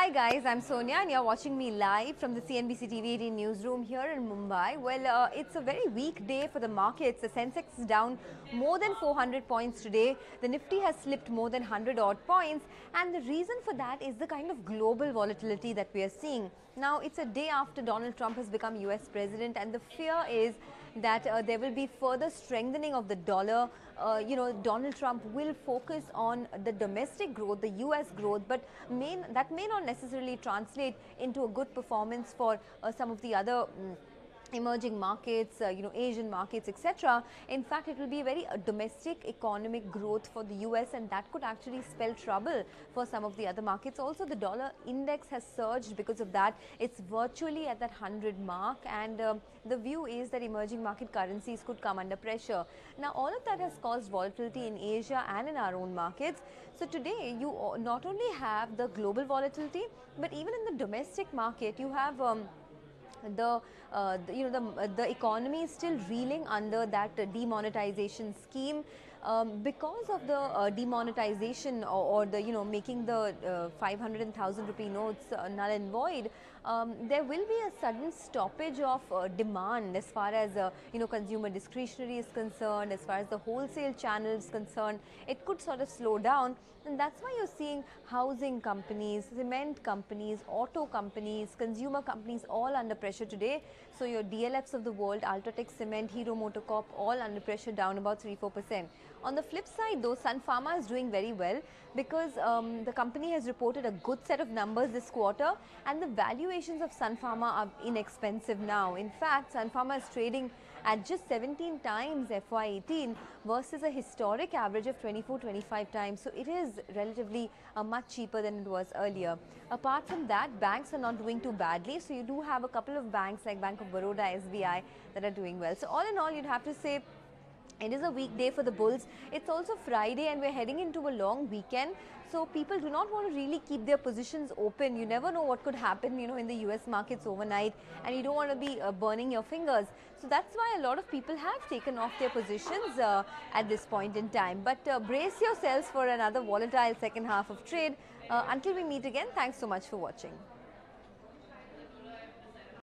Hi guys, I'm Sonia and you're watching me live from the CNBC TV18 newsroom here in Mumbai. Well, it's a very weak day for the markets. The Sensex is down more than 400 points today. The Nifty has slipped more than 100 odd points, and the reason for that is the kind of global volatility that we are seeing. Now, it's a day after Donald Trump has become US president, and the fear is that there will be further strengthening of the dollar. Donald Trump will focus on the domestic growth, the US growth, but that may not necessarily translate into a good performance for some of the other emerging markets, Asian markets, etc. In fact, it will be very domestic economic growth for the US, and that could actually spell trouble for some of the other markets. Also, the dollar index has surged because of that. It's virtually at that 100 mark, and the view is that emerging market currencies could come under pressure. Now, all of that has caused volatility in Asia and in our own markets. So today, you not only have the global volatility, but even in the domestic market, you have the economy is still reeling under that demonetization scheme. Because of the demonetization or the making the 500,000 rupee notes null and void, there will be a sudden stoppage of demand as far as consumer discretionary is concerned, as far as the wholesale channel is concerned. It could sort of slow down, and that's why you're seeing housing companies, cement companies, auto companies, consumer companies all under pressure today. So your DLFs of the world, Ultratech Cement, Hero MotoCorp, all under pressure, down about 3-4%. On the flip side though, Sun Pharma is doing very well because the company has reported a good set of numbers this quarter, and the valuations of Sun Pharma are inexpensive now. In fact, Sun Pharma is trading at just 17 times FY18 versus a historic average of 24-25 times. So it is relatively much cheaper than it was earlier. Apart from that, banks are not doing too badly. So you do have a couple of banks like Bank of Baroda, SBI, that are doing well. So all in all, you'd have to say it is a weekday for the bulls. It's also Friday and we're heading into a long weekend. So people do not want to really keep their positions open. You never know what could happen, in the US markets overnight, and you don't want to be burning your fingers. So that's why a lot of people have taken off their positions at this point in time. But brace yourselves for another volatile second half of trade. Until we meet again, thanks so much for watching.